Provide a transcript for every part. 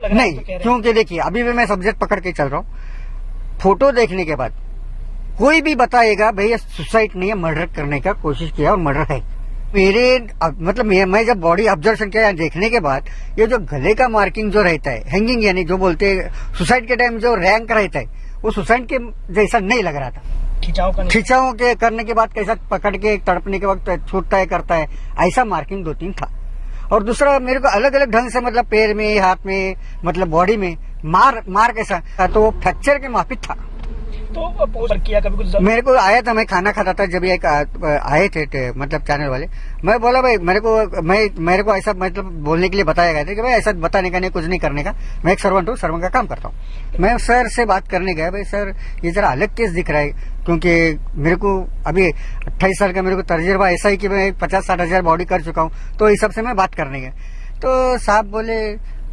नहीं, क्योंकि देखिए अभी भी मैं सब्जेक्ट पकड़ के चल रहा हूँ। फोटो देखने के बाद कोई भी बताएगा भैया सुसाइड नहीं है, मर्डर करने का कोशिश किया और मर्डर है। मतलब मैं जब बॉडी ऑब्जर्वेशन किया देखने के बाद, ये जो गले का मार्किंग जो रहता है, हैंगिंग यानी जो बोलते हैं सुसाइड के टाइम जो रैंक रहता है, वो सुसाइड के जैसा नहीं लग रहा था। खिंचाव के करने के बाद कैसा पकड़ के तड़पने के वक्त छूटता है करता है, ऐसा मार्किंग 2-3 था। और दूसरा मेरे को अलग अलग ढंग से मतलब पैर में, हाथ में, मतलब बॉडी में मार कैसा, तो फ्रैक्चर के माफिक था। तो पोस्ट किया कभी कुछ? मेरे को आया था, मैं खाना खाता था जब एक आए थे मतलब चैनल वाले, मैं बोला भाई मेरे को ऐसा मतलब बोलने के लिए बताया गया था कि भाई ऐसा बताने का नहीं, कुछ नहीं करने का, मैं एक सर्वेंट हूँ, सर्वेंट का काम करता हूँ। मैं सर से बात करने गया, भाई सर ये जरा अलग केस दिख रहा है, क्योंकि मेरे को अभी 28 साल का मेरे को तजुर्बा ऐसा ही कि मैं 50-60 हजार बॉडी कर चुका हूँ, तो इस सब से मैं बात करने गया। तो साहब बोले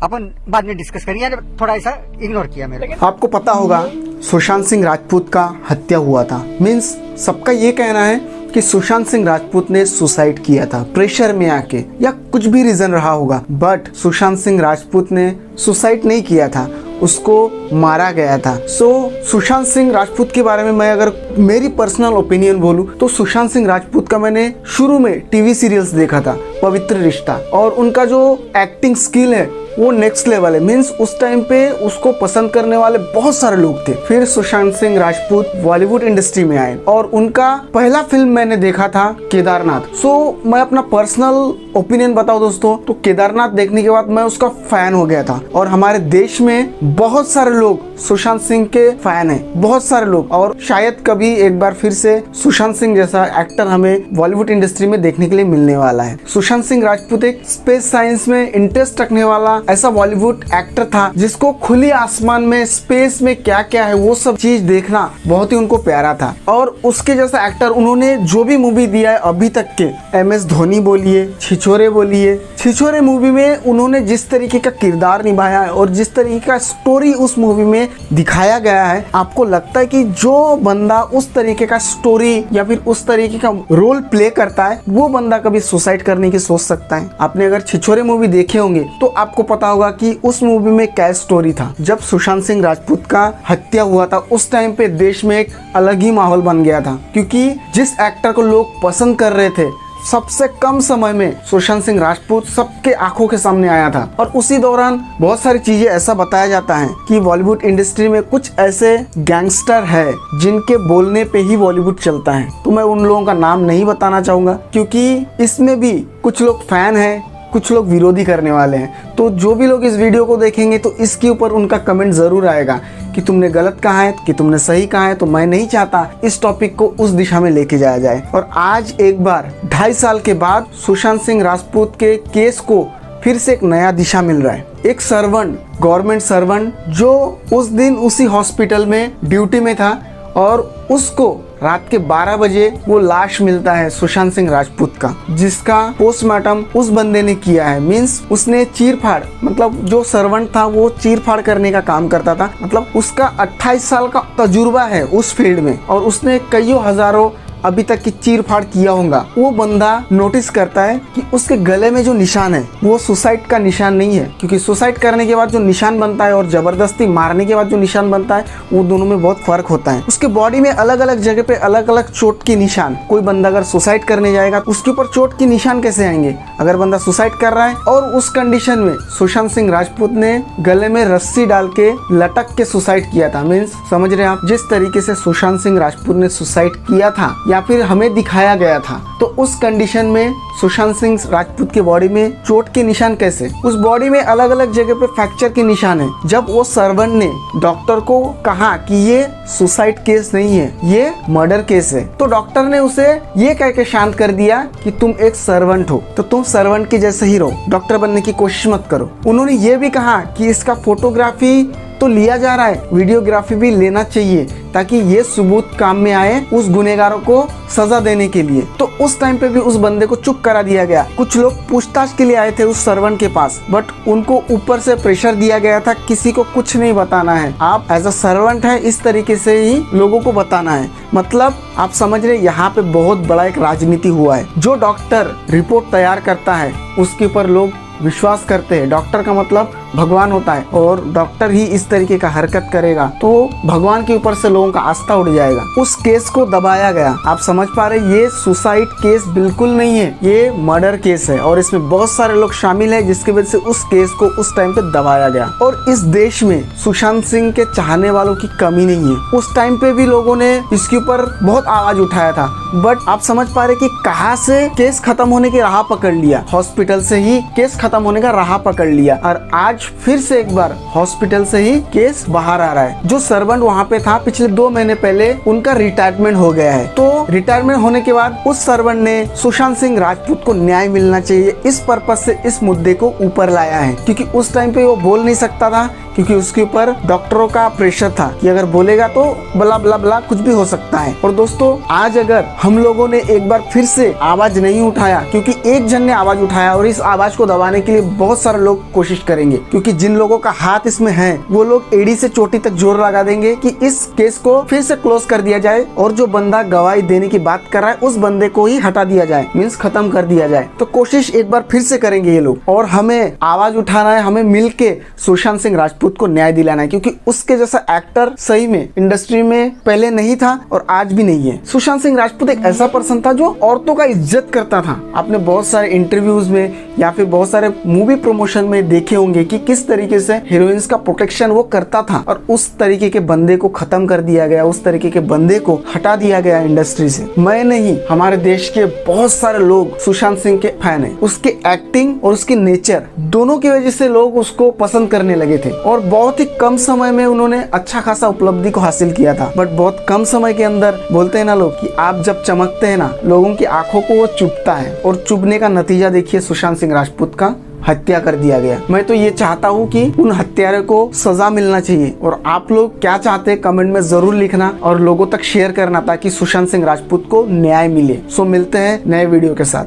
अपन बाद में डिस्कस करेंगे, थोड़ा ऐसा इग्नोर किया मेरे। आपको पता होगा सुशांत सिंह राजपूत का हत्या हुआ था। मीन्स सबका ये कहना है कि सुशांत सिंह राजपूत ने सुसाइड किया था प्रेशर में आके, या कुछ भी रीजन रहा होगा, बट सुशांत सिंह राजपूत ने सुसाइड नहीं किया था, उसको मारा गया था। सुशांत सिंह राजपूत के बारे में मैं अगर मेरी पर्सनल ओपिनियन बोलूं तो सुशांत सिंह राजपूत का मैंने शुरू में टीवी सीरियल्स देखा था, पवित्र रिश्ता, और उनका जो एक्टिंग स्किल है वो नेक्स्ट लेवल है। मीन्स उस टाइम पे उसको पसंद करने वाले बहुत सारे लोग थे। फिर सुशांत सिंह राजपूत बॉलीवुड इंडस्ट्री में आए और उनका पहला फिल्म मैंने देखा था केदारनाथ। मैं अपना पर्सनल ओपिनियन बताऊं दोस्तों, तो केदारनाथ देखने के बाद मैं उसका फैन हो गया था, और हमारे देश में बहुत सारे लोग सुशांत सिंह के फैन हैं, बहुत सारे लोग, और शायद कभी एक बार फिर से सुशांत सिंह जैसा एक्टर हमें बॉलीवुड इंडस्ट्री में देखने के लिए मिलने वाला है। सुशांत सिंह राजपूत एक स्पेस साइंस में इंटरेस्ट रखने वाला ऐसा बॉलीवुड एक्टर था जिसको खुली आसमान में, स्पेस में क्या क्या है वो सब चीज देखना बहुत ही उनको प्यारा था। और उसके जैसा एक्टर उन्होंने जो भी मूवी दिया है अभी तक के, MS धोनी बोलिए, छिछोरे बोलिए, छिछोरे मूवी में उन्होंने जिस तरीके का किरदार निभाया है और जिस तरीके का स्टोरी उस मूवी में दिखाया गया है, आपको लगता है कि जो बंदा उस तरीके का स्टोरी या फिर उस तरीके का रोल प्ले करता है, वो बंदा कभी सुसाइड करने की सोच सकता है। आपने अगर छिछोरे मूवी देखे होंगे तो आपको पता होगा कि उस मूवी में क्या स्टोरी था। जब सुशांत सिंह राजपूत का हत्या हुआ था उस टाइम पे देश में एक अलग ही माहौल बन गया था, क्योंकि जिस एक्टर को लोग पसंद कर रहे थे, सबसे कम समय में सुशांत सिंह राजपूत सबके आंखों के सामने आया था। और उसी दौरान बहुत सारी चीजें ऐसा बताया जाता है कि बॉलीवुड इंडस्ट्री में कुछ ऐसे गैंगस्टर है जिनके बोलने पे ही बॉलीवुड चलता है। तो मैं उन लोगों का नाम नहीं बताना चाहूंगा, क्योंकि इसमें भी कुछ लोग फैन हैं, कुछ लोग विरोधी करने वाले हैं। तो जो भी लोग इस वीडियो को देखेंगे तो इसके ऊपर उनका कमेंट जरूर आएगा कि तुमने गलत कहा है, कि तुमने सही कहा है। तो मैं नहीं चाहता इस टॉपिक को उस दिशा में लेके जाया जाए। और आज एक बार 2.5 साल के बाद सुशांत सिंह राजपूत के केस को फिर से एक नया दिशा मिल रहा है। एक सर्वेंट, गवर्नमेंट सर्वेंट, जो उस दिन उसी हॉस्पिटल में ड्यूटी में था, और उसको रात के 12 बजे वो लाश मिलता है सुशांत सिंह राजपूत का, जिसका पोस्टमार्टम उस बंदे ने किया है। मीन्स उसने चीरफाड़, मतलब जो सर्वेंट था वो चीरफाड़ करने का काम करता था, मतलब उसका 28 साल का तजुर्बा है उस फील्ड में, और उसने कईयों हजारों अभी तक की चीरफाड़ किया होगा। वो बंदा नोटिस करता है कि उसके गले में जो निशान है वो सुसाइड का निशान नहीं है, क्योंकि सुसाइड करने के बाद जो निशान बनता है और जबरदस्ती मारने के बाद जो निशान बनता है वो दोनों में बहुत फर्क होता है। उसके बॉडी में अलग अलग जगह पे अलग अलग चोट के निशान। कोई बंदा अगर सुसाइड करने जाएगा तो उसके ऊपर चोट के निशान कैसे आएंगे? अगर बंदा सुसाइड कर रहा है, और उस कंडीशन में सुशांत सिंह राजपूत ने गले में रस्सी डाल के लटक के सुसाइड किया था। मीन्स समझ रहे हैं आप, जिस तरीके से सुशांत सिंह राजपूत ने सुसाइड किया था या फिर हमें दिखाया गया था, तो उस कंडीशन में सुशांत सिंह राजपूत के बॉडी में चोट के निशान कैसे? उस बॉडी में अलग अलग जगह पे फ्रैक्चर के निशान है। जब वो सर्वेंट ने डॉक्टर को कहा कि ये सुसाइड केस नहीं है, ये मर्डर केस है, तो डॉक्टर ने उसे ये कह के शांत कर दिया कि तुम एक सर्वेंट हो, तो तुम सर्वेंट के जैसे ही रहो, डॉक्टर बनने की कोशिश मत करो। उन्होंने ये भी कहा कि इसका फोटोग्राफी तो लिया जा रहा है, वीडियोग्राफी भी लेना चाहिए, ताकि ये सबूत काम में आए उस गुनहगारों को सजा देने के लिए। तो उस टाइम पे भी उस बंदे को चुप करा दिया गया। कुछ लोग पूछताछ के लिए आए थे उस सर्वेंट के पास, बट उनको ऊपर से प्रेशर दिया गया था, किसी को कुछ नहीं बताना है, आप एज अ सर्वेंट है इस तरीके से ही लोगों को बताना है। मतलब आप समझ रहे, यहाँ पे बहुत बड़ा एक राजनीति हुआ है। जो डॉक्टर रिपोर्ट तैयार करता है उसके ऊपर लोग विश्वास करते हैं। डॉक्टर का मतलब भगवान होता है और डॉक्टर ही इस तरीके का हरकत करेगा तो भगवान के ऊपर से लोगों का आस्था उड़ जाएगा। उस केस को दबाया गया। आप समझ पा रहे, ये सुसाइड केस बिल्कुल नहीं है, ये मर्डर केस है और इसमें बहुत सारे लोग शामिल हैं जिसकी वजह से उस केस को उस टाइम पे दबाया गया। और इस देश में सुशांत सिंह के चाहने वालों की कमी नहीं है। उस टाइम पे भी लोगों ने इसके ऊपर बहुत आवाज उठाया था, बट आप समझ पा रहे कि कहां से केस खत्म होने की राह पकड़ लिया। हॉस्पिटल से ही केस खत्म होने का राह पकड़ लिया और आज फिर से एक बार हॉस्पिटल से ही केस बाहर आ रहा है। जो सर्वेंट वहाँ पे था पिछले 2 महीने पहले उनका रिटायरमेंट हो गया है, तो रिटायरमेंट होने के बाद उस सर्वेंट ने सुशांत सिंह राजपूत को न्याय मिलना चाहिए इस पर्पज से इस मुद्दे को ऊपर लाया है, क्योंकि उस टाइम पे वो बोल नहीं सकता था क्योंकि उसके ऊपर डॉक्टरों का प्रेशर था कि अगर बोलेगा तो बला बला बला कुछ भी हो सकता है। और दोस्तों आज अगर हम लोगों ने एक बार फिर से आवाज नहीं उठाया, क्योंकि एक जन ने आवाज उठाया और इस आवाज को दबाने के लिए बहुत सारे लोग कोशिश करेंगे, क्योंकि जिन लोगों का हाथ इसमें है वो लोग एड़ी से चोटी तक जोर लगा देंगे कि इस केस को फिर से क्लोज कर दिया जाए और जो बंदा गवाही देने की बात कर रहा है उस बंदे को ही हटा दिया जाए, मीन्स खत्म कर दिया जाए। तो कोशिश एक बार फिर से करेंगे ये लोग और हमें आवाज उठाना है, हमें मिलके सुशांत सिंह राजपूत को न्याय दिलाना है, क्योंकि उसके जैसा एक्टर सही में इंडस्ट्री में पहले नहीं था और आज भी नहीं है। सुशांत सिंह राजपूत एक ऐसा पर्सन था जो औरतों का इज्जत करता था। आपने बहुत सारे इंटरव्यूज में या फिर बहुत सारे मूवी प्रमोशन में देखे होंगे कि किस तरीके से हीरोइंस का प्रोटेक्शन वो करता था और उस तरीके के बंदे को खत्म कर दिया गया, उस तरीके के बंदे को हटा दिया गया इंडस्ट्री से। मैं नहीं, हमारे देश के बहुत सारे लोग सुशांत सिंह के फैन है। उसके एक्टिंग और उसके नेचर दोनों की वजह से लोग उसको पसंद करने लगे थे और बहुत ही कम समय में उन्होंने अच्छा खासा उपलब्धि को हासिल किया था। बट बहुत कम समय के अंदर बोलते हैं ना लोग कि आप जब चमकते हैं ना, लोगों की आंखों को वो चुभता है और चुभने का नतीजा देखिए, सुशांत सिंह राजपूत का हत्या कर दिया गया। मैं तो ये चाहता हूँ कि उन हत्यारे को सजा मिलना चाहिए। और आप लोग क्या चाहते हैं कमेंट में जरूर लिखना और लोगों तक शेयर करना ताकि सुशांत सिंह राजपूत को न्याय मिले। सो मिलते हैं नए वीडियो के साथ।